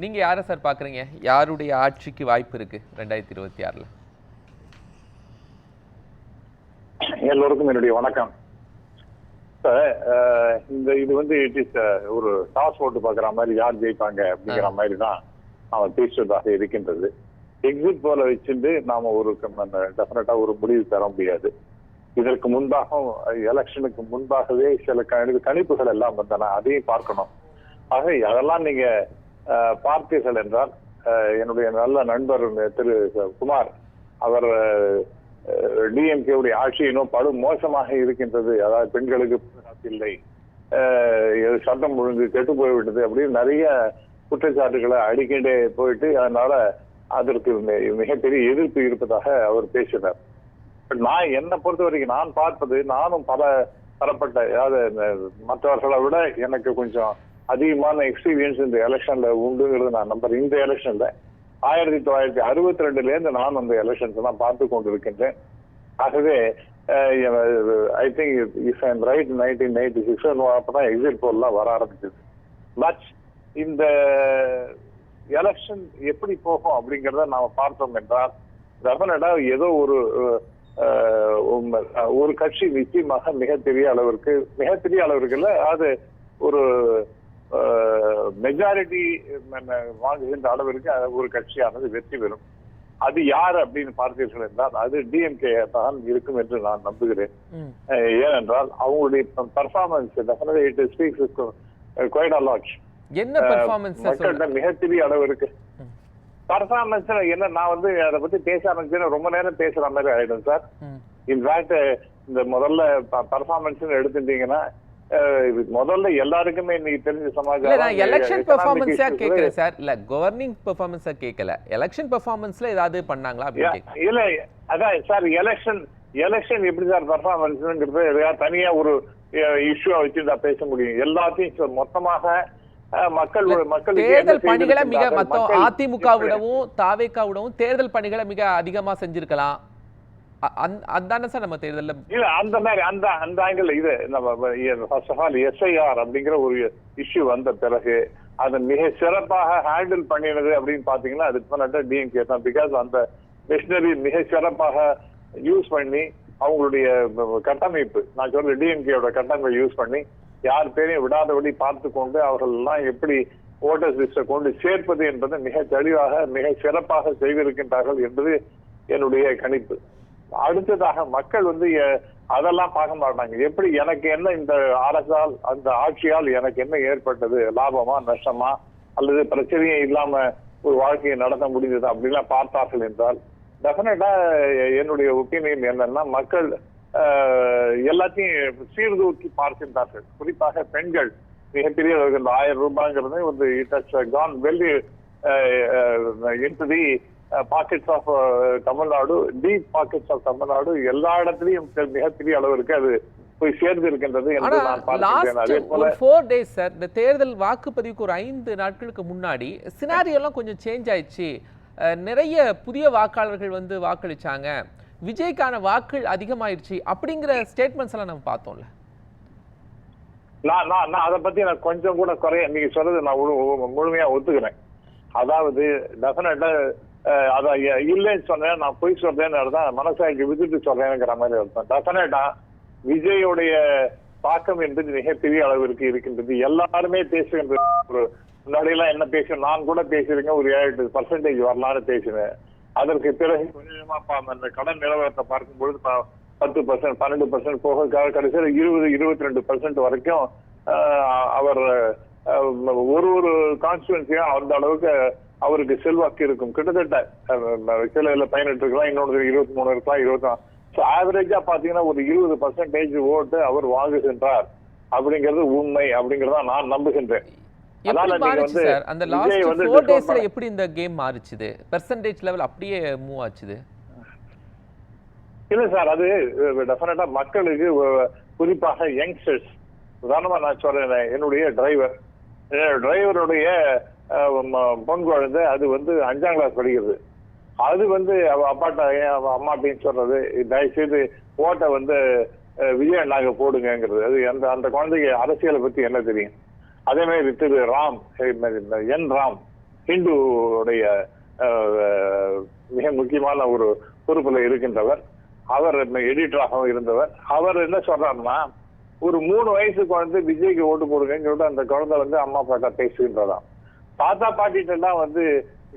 நீங்க யாரை சார் பாக்குறீங்க? யாருடைய ஆட்சிக்கு வாய்ப்பு இருக்கு 2026ல? எல்லோருக்கும் என்னுடைய வணக்கம். இது வந்து இட் இஸ் ஒரு டாஸ் போட்டு பாக்குற மாதிரி யார் ஜெயிப்பாங்க அப்படிங்கிற மாதிரி தான் நாம பேசுவதாக இருக்கின்றது. எக்ஸிட் போல வச்சுட்டு நாம ஒரு டெஃபினட்டா ஒரு முடிவு பெற முடியாது. இதற்கு முன்பாக எலெக்ஷனுக்கு முன்பாகவே சில கணிப்புகள் எல்லாம் வந்தன, அதையும் பார்க்கணும். ஆக அதெல்லாம் நீங்க பார்த்தீர்கள் என்றால் என்னுடைய நல்ல நண்பர் திரு குமார் அவர் டிஎம்கேவுடைய ஆட்சி இன்னும் படு மோசமாக இருக்கின்றது, அதாவது பெண்களுக்கு இல்லை, சட்டம் ஒழுங்கு கெட்டு போய்விட்டது அப்படின்னு நிறைய குற்றச்சாட்டுகளை அடிக்கண்டே போயிட்டு அதனால அதற்கு மிகப்பெரிய எதிர்ப்பு இருப்பதாக அவர் பேசினார். நான் என்னை பொறுத்த வரைக்கும் நான் பார்ப்பது, நானும் பல தரப்பட்ட, அதாவது மற்றவர்களை விட எனக்கு கொஞ்சம் அதிகமான எக்ஸ்பீரியன்ஸ் இந்த எலெக்ஷன்ல உண்டுங்கிறது நான் நம்புறேன். இந்த எலெக்ஷன்ல 1962 நான் அந்த எலெக்ஷன்ஸ் எல்லாம் பார்த்து கொண்டிருக்கின்றேன். ஆகவே I think if I am right 1996 அப்பதான் எக்ஸிட் போல்லாம் வர ஆரம்பிச்சது. பட் இந்த எலெக்ஷன் எப்படி போகும் அப்படிங்கிறத நாம பார்த்தோம் என்றால் டெஃபினட்டா ஏதோ ஒரு கட்சி நிச்சயமாக மிகப்பெரிய அளவிற்கு இல்ல, அது ஒரு மெஜாரிட்டி வாங்குகின்ற அளவிற்கு ஒரு கட்சியானது வெற்றி பெறும். அது யார் அப்படின்னு பார்த்தீர்கள் என்றால் அது டிஎம்கே தான் இருக்கும் என்று நான் நம்புகிறேன். ஏனென்றால் அவங்களுடைய பர்ஃபார்மன்ஸ் மக்கள்கிட்ட மிகப்பெரிய அளவிற்கு பர்ஃபார்மன்ஸ் என்ன, நான் வந்து அதை பத்தி பேச ஆரம்பிச்சேன்னா ரொம்ப நேரம் பேசுற மாதிரி ஆயிடும் சார். இன்ஃபேக்ட் இந்த முதல்ல பர்ஃபார்மன்ஸ் எடுத்துட்டீங்கன்னா முதல்ல எல்லாருக்குமே இன்னைக்கு தெரிஞ்ச சமாச்சாரம் எலெக்ஷன் பெர்ஃபார்மன்ஸா கேக்குறேன் சார், இல்ல கவர்னிங் பெர்ஃபார்மன்ஸா கேட்கல. எலெக்ஷன் பெர்ஃபார்மன்ஸ்ல ஏதாவது பண்ணாங்களா அப்படி? இல்ல அதான் சார், எலெக்ஷன் எப்படி சார் பெர்ஃபார்மன்ஸ்ங்கிறது தனியா ஒரு இஷ்யூவா வச்சு நான் பேச முடியும். எல்லாத்தையும் மொத்தமாக மக்கள் தேர்தல் பணிகளை மிக மொத்தம் அதிமுகவிடவும் தாவேகாவிடவும் தேர்தல் பணிகளை மிக அதிகமா செஞ்சிருக்கலாம். அதான சார் நம்ம தேர்தல்ல இல்ல அந்த மாதிரி அந்த ஆங்கிள் இது நம்ம எஸ்ஐஆர் அப்படிங்கிற ஒரு இஷ்யூ வந்த பிறகு அதை மிக சிறப்பாக ஹேண்டில் பண்ணினது அப்படின்னு பாத்தீங்கன்னா அது டிஎம்கே தான். பிகாஸ் அந்த மிஷினரி மிக சிறப்பாக யூஸ் பண்ணி அவங்களுடைய கட்டமைப்பு, நான் சொல்ற டிஎம்கேயோட கட்டமைப்பை யூஸ் பண்ணி யார் பேரையும் விடாதபடி பார்த்து கொண்டு அவர்கள் எல்லாம் எப்படி ஓட்டர்ஸ் லிஸ்டை கொண்டு சேர்ப்பது என்பதை மிக தெளிவாக மிக சிறப்பாக செய்திருக்கின்றார்கள் என்பது என்னுடைய கணிப்பு. அடுத்ததாக மக்கள் வந்து அதெல்லாம் பார்க்க மாட்டாங்க. எப்படி எனக்கு என்ன இந்த அரசால் அந்த ஆட்சியால் எனக்கு என்ன ஏற்பட்டது, லாபமா நஷ்டமா அல்லது பிரச்சனையே இல்லாம ஒரு வாழ்க்கையை நடத்த முடிந்தது அப்படின்லாம் பார்த்தார்கள் என்றால் டெஃபினட்டா என்னுடைய ஒப்பீனியன் என்னன்னா மக்கள் எல்லாத்தையும் சீர்தூக்கி பார்க்கின்றார்கள். குறிப்பாக பெண்கள் மிகப்பெரிய 1000 ரூபாய்ங்கிறது வந்து it has gone well into the pockets of Tamil Nadu, deep pockets of Tamil Nadu. எல்லா இடத்துலயும் மிகப்பெரிய அளவிற்கு அது போய் சேர்ந்து இருக்கின்றது என்று நான் பார்க்கிறேன். அதே போல 4 days சார், இந்த தேர்தல் வாக்குப்பதிவுக்கு ஒரு 5 நாட்களுக்கு முன்னாடி சினாரியோ எல்லாம் கொஞ்சம் சேஞ்ச் ஆயிடுச்சு. நிறைய புதிய வாக்காளர்கள் வந்து வாக்களிச்சாங்க, விஜய்க்கான வாக்கு அதிகமாயிருச்சு அப்படிங்கிற ஸ்டேட்மெண்ட்ஸ் எல்லாம் நம்ம பார்த்தோம்ல. நான் அதை பத்தி நான் கொஞ்சம் கூட குறைய நீங்க சொல்றது நான் முழுமையா ஒத்துக்கிறேன். அதாவது டெஃபினட்டா அத இல்லைன்னு சொன்னேன், நான் போய் சொல்றேன்னு தான் மனசாட்சி விதிட்டு சொல்றேங்கிற மாதிரி அர்த்தம். டெஃபினட்டா விஜயோடைய தாக்கம் என்பது மிகப்பெரிய அளவிற்கு இருக்கின்றது. எல்லாருமே பேசுகின்ற முன்னாடி எல்லாம் என்ன பேச நான் கூட பேசியிருக்கேன், ஒரு 7% வரலான்னு பேசினேன். அதற்கு பிறகு கொஞ்சமா அந்த கடன் நிலவரத்தை பார்க்கும்பொழுது 10%, 12% போக கடைசியில் 20-22% வரைக்கும் அவர் ஒரு கான்ஸ்டிடுவன்சியும் அந்த அளவுக்கு அவருக்கு செல்வாக்கு இருக்கும். கிட்டத்தட்ட சில 18 இருக்கலாம், இன்னொரு 23 இருக்கலாம், 20. ஆவரேஜா பாத்தீங்கன்னா ஒரு 20% ஓட்டு அவர் வாங்குகின்றார் அப்படிங்கிறது உண்மை அப்படிங்கறத நான் நம்புகின்றேன். அந்த லாஸ்ட் 4 daysல எப்படி இந்த கேம் மாறிச்சுது? பெர்சன்டேஜ் லெவல் அப்படியே மூவ் ஆச்சுது? இல்ல சார், அது டெஃபினட்டா மக்களுக்கு குறிப்பாக யங்ஸ்டர்ஸ், உதாரணமா நான் சொல்றேன், என்னுடைய டிரைவருடைய பொன் குழந்தை அது வந்து 5ஆம் கிளாஸ் படிக்கிறது. அது வந்து அப்பாட்ட அம்மா அப்படின்னு சொல்றது, தயவுசெய்து ஓட்டை வந்து விஜய் அண்ணாங்க போடுங்கிறது. அது அந்த குழந்தைக்கு அரசியலை பத்தி என்ன தெரியும்? அதே மாதிரி திரு ராம், என் ராம் ஹிந்துடைய மிக முக்கியமான ஒரு பொறுப்புல இருக்கின்றவர். அவர் எடிட்டராகவும் இருந்தவர். அவர் என்ன சொல்றாருன்னா, ஒரு 3 வயசு குழந்தை விஜய்க்கு ஓட்டு போடுங்கன்னு சொல்லிட்டு அந்த குழந்தை வந்து அம்மா அப்பாட்ட பேசுகின்றதாம். தாத்தா பாட்டிட்டெல்லாம் வந்து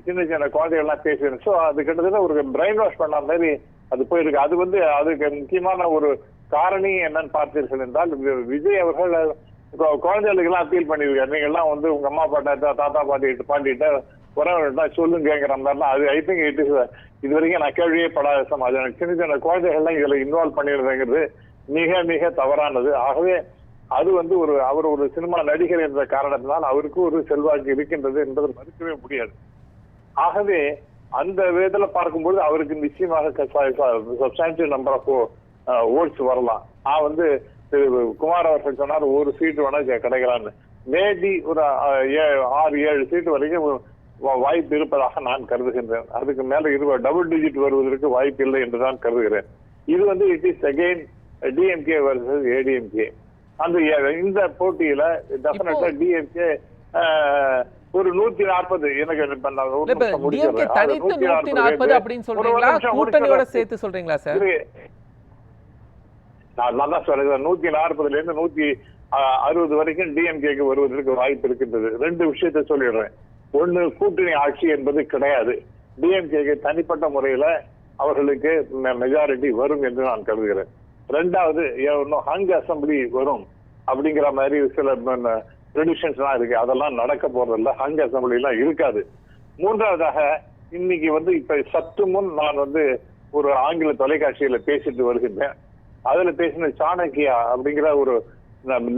சின்ன சின்ன குழந்தைகள்லாம் பேசுகிறேன். ஸோ அது கிட்டத்தட்ட ஒரு பிரெயின் வாஷ் பண்ண மாதிரி அது போயிருக்கு. அது வந்து அதுக்கு முக்கியமான ஒரு காரணி என்னன்னு பார்த்தீர்கள் என்றால், விஜய் அவர்கள் குழந்தைகளுக்கு எல்லாம் அப்பீல் பண்ணியிருக்காரு. நீங்க எல்லாம் வந்து உங்க அம்மா பாட்ட தாத்தா பாட்டிட்ட உறவுகிட்ட சொல்லுங்கிற மாதிரிலாம். அது ஐ திங்க் இட் இஸ் இது வரைக்கும் நான் கேள்வியே படாத சமாஜம். சின்ன சின்ன குழந்தைகள்லாம் இதுல இன்வால்வ் பண்ணிடுறதுங்கிறது மிக மிக தவறானது. ஆகவே அது வந்து அவர் ஒரு சினிமா நடிகர் என்ற காரணத்தினால் அவருக்கு ஒரு செல்வாக்கு இருக்கின்றது என்பதை மறுக்கவே முடியாது. ஆகவே அந்த விதத்துல பார்க்கும்போது அவருக்கு நிச்சயமாக சப்ஸ்டான்சியல் நம்பர் ஆஃப் ஓட்ஸ் வரலாம். நான் வந்து குமார் அவர்கள் சொன்னார் ஒரு சீட்டு வேணா கிடைக்கலான்னு. மேபி ஒரு 6-7 சீட்டு வரைக்கும் வாய்ப்பு இருப்பதாக நான் கருதுகின்றேன். அதுக்கு மேல டபுள் டிஜிட் வருவதற்கு வாய்ப்பு இல்லை என்றுதான் கருதுகிறேன். இது வந்து it is again DMK versus ADMK. அந்த இந்த போட்டியில டெஃபினட்டா டிஎம்கே ஒரு 140 எனக்கு தனித்து 140 அப்படின்னு சொல்றீங்களா, கூட்டணியோட சேர்த்து சொல்றீங்களா சார்? நான் தான் சொல்றேன், 140ல இருந்து 160 வரைக்கும் டிஎம்கேக்கு வருவதற்கு வாய்ப்பு இருக்கின்றது. 2 விஷயத்தை சொல்லிடுறேன். ஒண்ணு, கூட்டணி ஆட்சி என்பது கிடையாது. டிஎம்கேக்கு தனிப்பட்ட முறையில அவர்களுக்கு மெஜாரிட்டி வரும் என்று நான் கருதுகிறேன். 2வது, ஹங் அசம்பிளி வரும் அப்படிங்கிற மாதிரி சில ப்ரெடிக்ஷன்ஸ் எல்லாம் இருக்கு. அதெல்லாம் நடக்க போறதில்ல. ஹங் அசம்பிளி எல்லாம் இருக்காது. 3வதாக, இன்னைக்கு வந்து இப்ப சற்று முன் நான் வந்து ஒரு ஆங்கில தொலைக்காட்சியில பேசிட்டு வருகின்றேன். அதுல பேசின சாணக்கியா அப்படிங்கிற ஒரு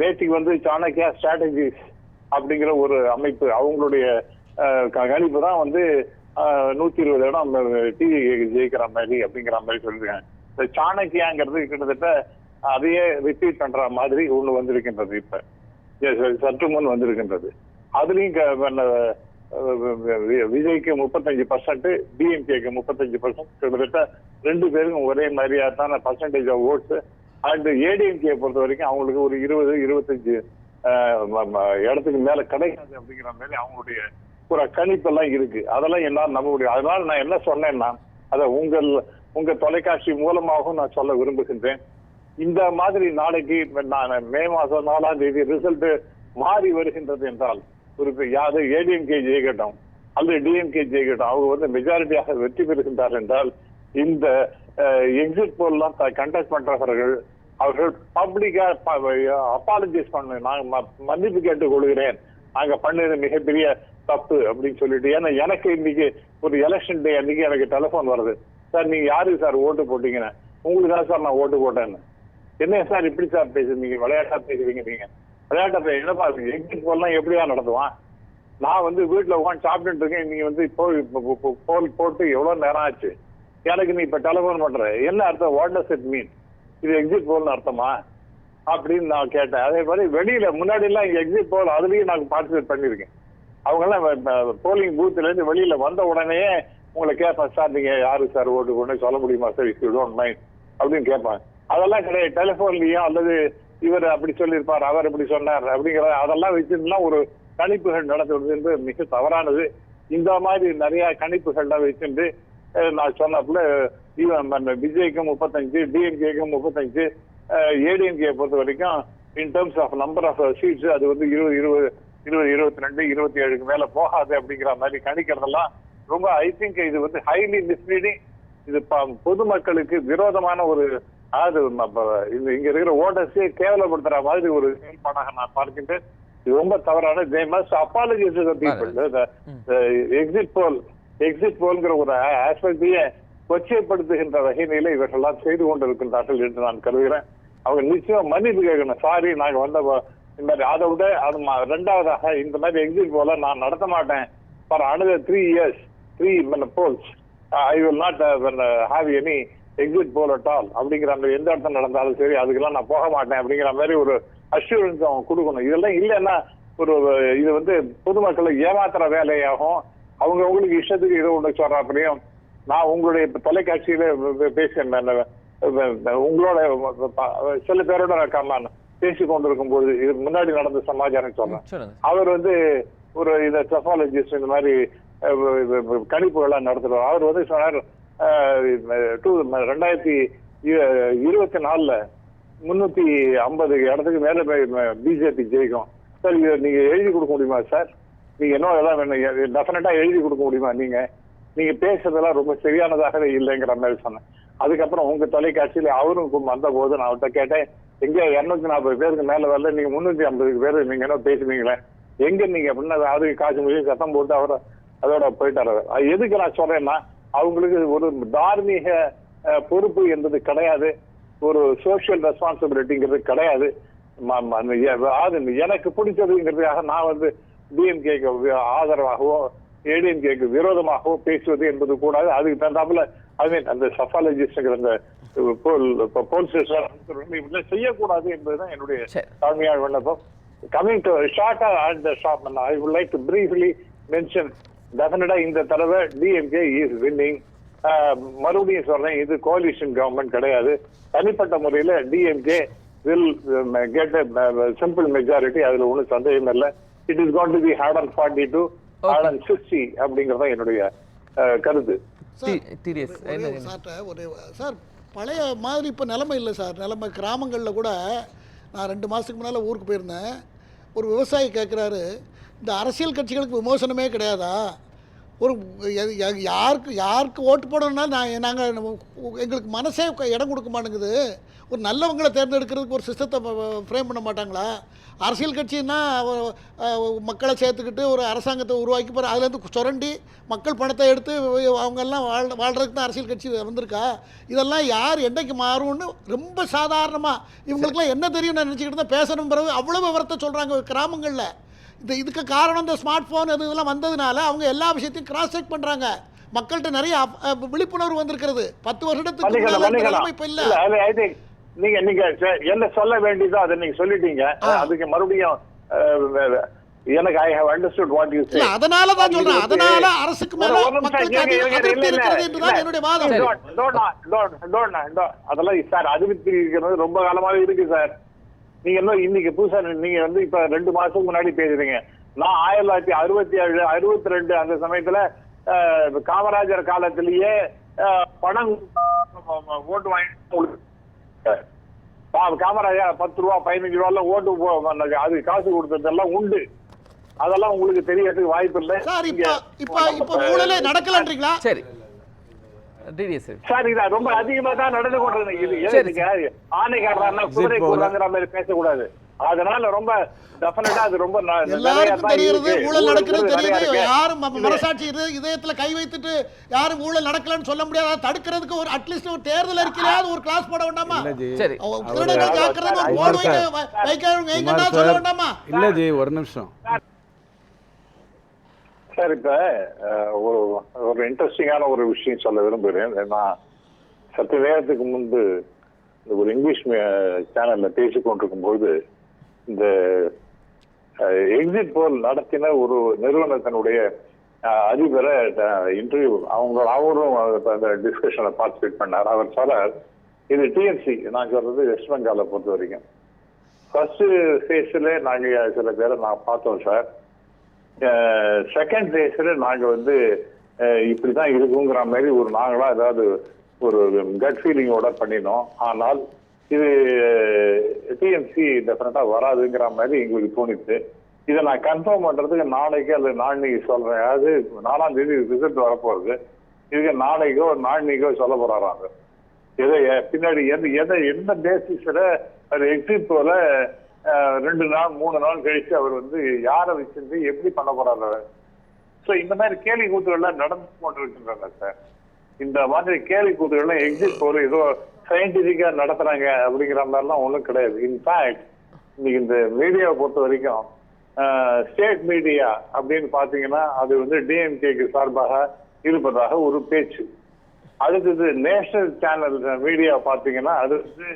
நேற்றுக்கு வந்து சாணக்கியா ஸ்ட்ராட்டஜிஸ் அப்படிங்கிற ஒரு அமைப்பு, அவங்களுடைய கணிப்பு தான் வந்து 120 இடம் டிவி ஜெயிக்கிற மாதிரி அப்படிங்கிற மாதிரி சொல்லிருக்காங்க. இந்த சாணக்கியாங்கிறது கிட்டத்தட்ட அதையே ரிப்பீட் பண்ற மாதிரி ஒண்ணு வந்திருக்கின்றது. இப்ப சற்று முன் வந்திருக்கின்றது. அதுலயும் விஜய்க்கு 35%, டிஎம்கேக்கு 35%, கிட்டத்தட்ட 2 பேருக்கும் ஒரே மாதிரியான percentage of votes. And ADMK பொறுத்த வரைக்கும் அவங்களுக்கு ஒரு 20-25 இடத்துக்கு மேல கிடைக்காது அப்படிங்கிற மாதிரி அவங்களுடைய ஒரு கணிப்பெல்லாம் இருக்கு. அதெல்லாம் எல்லாம் நம்ப முடியும். அதனால நான் என்ன சொன்னேன்னா, அதை உங்க தொலைக்காட்சி மூலமாகவும் நான் சொல்ல விரும்புகின்றேன். இந்த மாதிரி நாளைக்கு நான் மே மாசம் 4ஆம் தேதி ரிசல்ட் மாறி வருகின்றது என்றால், ஒரு யாது ஏடிஎம்கே ஜெயிக்கட்டும் அல்லது டிஎம்கே ஜெயிக்கட்டும், அவங்க வந்து மெஜாரிட்டியாக வெற்றி பெறுகின்றார் என்றால், இந்த எக்ஸிட் போல் எல்லாம் கண்டக்ட் பண்றவர்கள் அவர்கள் பப்ளிக்கா அப்பாலஜைஸ் பண்ண, நான் மன்னிப்பு கேட்டுக் கொள்கிறேன், நாங்க பண்ணது மிகப்பெரிய தப்பு அப்படின்னு சொல்லிட்டு. ஏன்னா எனக்கு இன்னைக்கு ஒரு எலெக்ஷன் டே அன்னைக்கு எனக்கு டெலிபோன் வருது. சார் நீங்க யாருக்கு சார் ஓட்டு போட்டீங்கன்னு. உங்களுக்கு தான் சார் நான் ஓட்டு போட்டேன்னு. என்ன சார் இப்படி சார் பேசுறீங்க, விளையாட்டா பேசுறீங்க, நீங்க விளையாட்டா என்னப்பா எக்ஸிட் போல்லாம் எப்படியா நடத்துவான்? நான் வந்து வீட்டுல உட்காந்து சாப்பிட்டுட்டு இருக்கேன், நீங்க வந்து போல் போட்டு எவ்வளவு நேரம் ஆச்சு, எனக்கு நீ இப்ப டெலிபோன் பண்ற, என்ன அர்த்தம்? What does it mean? இது எக்ஸிட் போல்னு அர்த்தமா அப்படின்னு நான் கேட்டேன். அதே மாதிரி வெளியில முன்னாடி எல்லாம் எக்ஸிட் போல் அதுலயும் நான் பார்ட்டிசிபேட் பண்ணிருக்கேன். அவங்க எல்லாம் போலிங் பூத்துல இருந்து வெளியில வந்த உடனே உங்களை கேட்பேன், சார் நீங்க யாரு சார் ஓட்டு போட்டு சொல்ல முடியுமா sir, if you don't mind அப்படின்னு கேட்பாங்க. அதெல்லாம் கிடையாது. டெலிபோன்லயோ அல்லது இவர் அப்படி சொல்லியிருப்பார், அவர் இப்படி சொன்னார் அப்படிங்கிற அதெல்லாம் வச்சிருந்தா ஒரு கணிப்புகள் நடத்துவது என்று மிக தவறானது. இந்த மாதிரி நிறைய கணிப்புகள்லாம் வச்சுட்டு நான் சொன்னப்பல விஜய்க்கும் 35, டிஎம்கேக்கும் 35, ஏடிஎம்கே பொறுத்த வரைக்கும் in terms of number of seats அது வந்து 20, 22, 27க்கு மேல போகாது அப்படிங்கிற மாதிரி கணிக்கிறதெல்லாம் ரொம்ப ஐ திங்க் இது வந்து ஹைலி மிஸ்லீடிங். இது பொதுமக்களுக்கு விரோதமான ஒரு, அதாவது இங்க இருக்கிற ஓட்டர்ஸே கேவலப்படுத்துற மாதிரி ஒரு செயல்பாடாக நான் பார்க்கின்றேன். இது ரொம்ப தவறான. they must apologize to the people. Exit போல்ங்கிற ஒரு ஆஸ்பெக்டையே கொச்சைப்படுத்துகின்ற வகையில இவர்கள்லாம் செய்து கொண்டிருக்கின்றார்கள் என்று நான் கருதுகிறேன். அவங்க நிச்சயம் மன்னிப்பு கேட்கணும். சாரி, நாங்க வந்த இந்த மாதிரி. அதை விட அது 2வதாக இந்த மாதிரி எக்ஸிட் போல நான் நடத்த மாட்டேன் for another 3 years, 3 polls. I will not have any exit poll at all அப்படிங்கிற மாதிரி எந்த இடத்துல நடந்தாலும் சரி அதுக்கெல்லாம் நான் போக மாட்டேன் அப்படிங்கிற மாதிரி ஒரு அஷூரன்ஸ் அவங்க கொடுக்கணும். இதெல்லாம் இல்லைன்னா இது வந்து பொதுமக்களை ஏமாத்துற வேலையாகும். அவங்களுக்கு இஷ்டத்துக்கு இதை ஒன்று சொல்றாப்படியும். நான் உங்களுடைய தொலைக்காட்சியில பேசுகிறேன், உங்களோட சில பேரோட பேசி கொண்டிருக்கும் போது இது முன்னாடி நடந்த சமாச்சாரம் சொல்றேன். அவர் வந்து ஒரு இத செஃபாலஜிஸ்ட் இந்த மாதிரி கணிப்புகள்லாம் நடத்துறோம். அவர் வந்து சொன்னார் 2024 350 இடத்துக்கு மேல பிஜேபி ஜெயிக்கும் சார். நீங்க எழுதி கொடுக்க முடியுமா சார்? நீங்க என்ன எல்லாம் வேணும் டெஃபினட்டா எழுதி கொடுக்க முடியுமா? நீங்க பேசுறதெல்லாம் ரொம்ப சரியானதாகவே இல்லைங்கிற மாதிரி சொன்னேன். அதுக்கப்புறம் உங்க தொலைக்காட்சியில அவரும் வந்த போது நான் அவர்கிட்ட கேட்டேன், எங்க 240 பேருக்கு மேல வரல, நீங்க 350 பேரு நீங்க என்ன பேசுனீங்களே எங்க நீங்க அப்படின்னா அதுக்கு காசு முடியும் சத்தம் போட்டு அவர் அதோட போயிட்டாரு. எதுக்கு நான் சொல்றேன்னா, அவங்களுக்கு ஒரு தார்மீக பொறுப்பு என்பது கிடையாது, ஒரு சோசியல் ரெஸ்பான்சிபிலிட்டிங்கிறது கிடையாது. எனக்கு பிடிச்சதுங்கிறதுக்காக நான் வந்து டிஎம்கேக்கு ஆதரவாகவோ ஏடிஎம்கேக்கு விரோதமாகவோ பேசுவது என்பது கூடாது. அதுக்கு தகுந்தாப்புல அந்த சஃபாலஜிஸ்ட்ங்கிற அந்த போல் செய்யக்கூடாது என்பதுதான் என்னுடைய தாழ்மையான விண்ணப்பம். Coming to shorter and the short, I would like to briefly mention, definitely இந்த தடவை DMK is winning. மறுபடியும் சொல்றேன், இது கோலிஷன் கவர்மெண்ட் கிடையாது. தனிப்பட்ட முறையில DMK will get a simple majority. அதுல ஒன்றும் சந்தேகம் இல்லை. It is going to be 142, 160 அப்படிங்கறத என்னுடைய கருத்து. சார் பழைய மாதிரி இப்போ நிலைமை இல்லை சார். நிலைமை கிராமங்களில் கூட நான் 2 மாதத்துக்கு முன்னால் ஊருக்கு போயிருந்தேன். ஒரு விவசாயி கேட்குறாரு, இந்த அரசியல் கட்சிகளுக்கு விமோசனமே கிடையாதா? ஒரு யாருக்கு ஓட்டு போடணும்னா நாங்கள் எங்களுக்கு மனசே இடம் கொடுக்க மாட்டேங்குது. ஒரு நல்லவங்களை தேர்ந்தெடுக்கிறதுக்கு ஒரு சிஸ்டத்தை ஃப்ரேம் பண்ண மாட்டாங்களா? அரசியல் கட்சின்னா மக்களை சேர்த்துக்கிட்டு ஒரு அரசாங்கத்தை உருவாக்கி போகிற அதுலேருந்து சுரண்டி மக்கள் பணத்தை எடுத்து அவங்கெல்லாம் வாழ்கிறதுக்கு தான் அரசியல் கட்சி வந்திருக்கா? இதெல்லாம் யார் என்றைக்கு மாறும்னு ரொம்ப சாதாரணமாக இவங்களுக்குலாம் என்ன தெரியும்னு நினச்சிக்கிட்டு தான் பேசணும். பிறகு அவ்வளோ விவரத்தை சொல்கிறாங்க கிராமங்களில். இதுக்கு காரணம் இந்த ஸ்மார்ட் ஃபோன் இதெல்லாம் வந்ததுனால அவங்க எல்லா விஷயத்தையும் கிராஸ் செக் பண்ணுறாங்க. மக்கள்கிட்ட நிறைய விழிப்புணர்வு வந்திருக்கிறது. 10 வருஷத்துக்கு இப்போ இல்லை. நீங்க என்ன சொல்ல வேண்டியதோ அதை நீங்க சொல்லிட்டீங்க. அதுக்கு மறுபடியும் எனக்கு I have understood what you said. அதனால தான் சொல்றேன். அதனால அரசுக்கு மேல மக்களுக்கு அதிருப்தி இருக்கிறது என்றுதான் என்னுடைய வாதம். அதெல்லாம் சார் அதிருப்தி இருக்கிறது ரொம்ப காலமாவே இருக்கு சார். நீங்க என்ன இன்னைக்கு புதுசா நீங்க வந்து இப்ப 2 மாசத்துக்கு முன்னாடி பேசுறீங்க. நான் 1967 62 அந்த சமயத்துல காமராஜர் காலத்திலேயே பணம் ஓட்டு வாங்கி காமராஜர் 10 ரூபா 15 ரூபால ஓட்டு அது காசு கொடுத்ததெல்லாம் உண்டு. அதெல்லாம் உங்களுக்கு தெரியறதுக்கு வாய்ப்பு இல்லை சார். இப்ப ஊழலே நடக்கலன்றீங்களா? சரி சார், இது ரொம்ப அதிகமா தான் நடந்து கொண்டிருக்கு. இது ஆணைக்காரனா குதிரை கூறாங்கிற மாதிரி பேசக்கூடாது. அதனால ரொம்ப டெஃபினட்டா அது ரொம்ப எல்லாருக்கும் தெரியுது ஊழல் நடக்குது தெரியுது. யாரும் மனசாட்சி இதயத்துல கை வைத்துட்டு யாரும் ஊழல் நடக்கலன்னு சொல்ல முடியாது. தடுக்கிறதுக்கு ஒரு அட்லீஸ்ட் ஒரு தேர்தல் அறிக்கையாவது ஒரு கிளாஸ் போட வேண்டாமா? சரி, திருடர்கள் ஜாக்கிரதை போர்டு வைக்க சொல்ல வேண்டாமா? இல்ல ஜி, ஒரு நிமிஷம் சார். இப்ப ஒரு இன்ட்ரெஸ்டிங்கான ஒரு விஷயம் சொல்ல விரும்புகிறேன். நான் சற்று நேரத்துக்கு முன்பு ஒரு இங்கிலீஷ் சேனல்ல பேசிக் கொண்டிருக்கும் போது இந்த எக்ஸிட் போல் நடத்தின ஒரு நிறுவனத்தினுடைய அதிபரை இன்டர்வியூ அவரும் அந்த டிஸ்கஷன்ல பார்ட்டிசிபேட் பண்ணார். அவர் சொல்றார், இது டிஎன்சி, நான் சொல்றது வெஸ்ட் பெங்காலை பொறுத்த வரைக்கும் ஃபர்ஸ்ட் ஃபேஸ்ல நாங்க சில பேரை நான் பார்த்தோம் சார். செகண்ட் ஃபேஸ்ல நாங்க வந்து இப்படிதான் இருக்குங்கிற மாதிரி நாங்களா ஏதாவது ஒரு கட் ஃபீலிங்கோட பண்ணினோம். ஆனால் இது டிஎம்சி டெஃபினட்டா வராதுங்கிற மாதிரி எங்களுக்கு தோணிச்சு. இதை நான் கன்ஃபார்ம் பண்றதுக்கு நாளைக்கு அல்லது நாளைக்கு சொல்றேன். அதாவது 4ஆம் தேதி ரிசல்ட் வரப்போகுது. இதுக்கு நாளைக்கோ நாளைக்கோ சொல்ல போறாங்க. எதை பின்னாடி எந்த பேசிஸ்ல ஒரு எக்ஸிட் போல 2 நாள் 3 நாள் கழிச்சு அவர் வந்து யாரை வச்சிருந்து எப்படி பண்ண போறாரு. ஸோ இந்த மாதிரி கேலி கூத்துகள்லாம் நடந்து கொண்டிருக்கின்றன சார். இந்த மாதிரி கேலி கூத்துகள்லாம் எக்ஸிட் போல ஏதோ சயின்டிபிக்கா நடத்துறாங்க அப்படிங்கிற மாதிரிலாம் ஒன்றும் கிடையாது. இன்ஃபேக்ட் இன்னைக்கு இந்த மீடியாவை பொறுத்த வரைக்கும் ஸ்டேட் மீடியா அப்படின்னு பாத்தீங்கன்னா அது வந்து டிஎம்கேக்கு சார்பாக இருப்பதாக ஒரு பேச்சு. அடுத்தது நேஷனல் சேனல் மீடியா பாத்தீங்கன்னா அது வந்து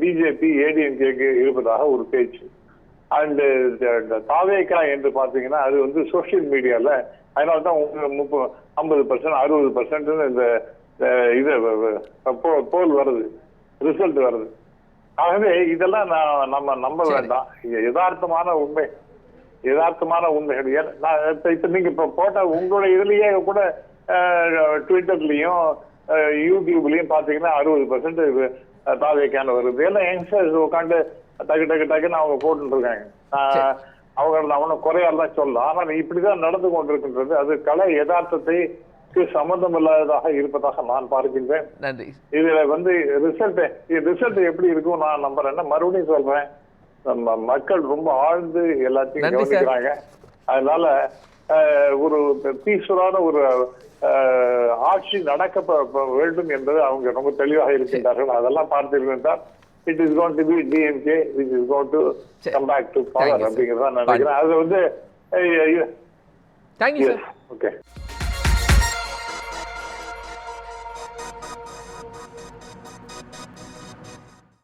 பிஜேபி ஏடிஎம்கேக்கு இருப்பதாக ஒரு பேச்சு. அண்ட் தாவேகா என்று பாத்தீங்கன்னா அது வந்து சோசியல் மீடியால அதனால்தான் 50% 60% இந்த இது போல் வருது, ரிசல்ட் வருது. ஆகவே இதெல்லாம் நம்ம நம்ப வேண்டாம். யதார்த்தமான உண்மை யதார்த்தமான உண்மைகள். இப்ப நீங்க இப்ப போட்ட உங்களுடைய இதுலயே கூட ட்விட்டர்லயும் யூடியூப்லயும் பாத்தீங்கன்னா 60% தாவேக்கான வருது. எல்லாம் யங்ஸ்டர்ஸ் உட்காந்து டக்குன்னு அவங்க போட்டு இருக்காங்க. அவங்க அவனும் குறையாதான் சொல்லலாம். ஆனால் இப்படிதான் நடந்து கொண்டிருக்கின்றது. அது கலை யதார்த்தத்தைக்கு சம்பந்தம் இல்லாததாக இருப்பதாக நான் பார்க்கின்றேன். நன்றி. இதுல ரிசல்ட் எப்படி இருக்கும் நான் நம்புறேன்னா, மறுபடியும் சொல்றேன், நம்ம மக்கள் ரொம்ப ஆழ்ந்து எல்லாத்தையும் கவனிக்கிறாங்க. அதனால ஒரு பீஸ்ஃபுல்லான ஒரு ஆட்சி நடக்க வேண்டும் என்பது அவங்க ரொம்ப தெளிவாக இருக்கின்றார்கள். அதெல்லாம் பார்த்தீர்கள் it is going to be DMK which is going to come back to power அப்படிங்கிறத நான் நினைக்கிறேன். அது வந்து தேங்க்யூ சார். ஓகே.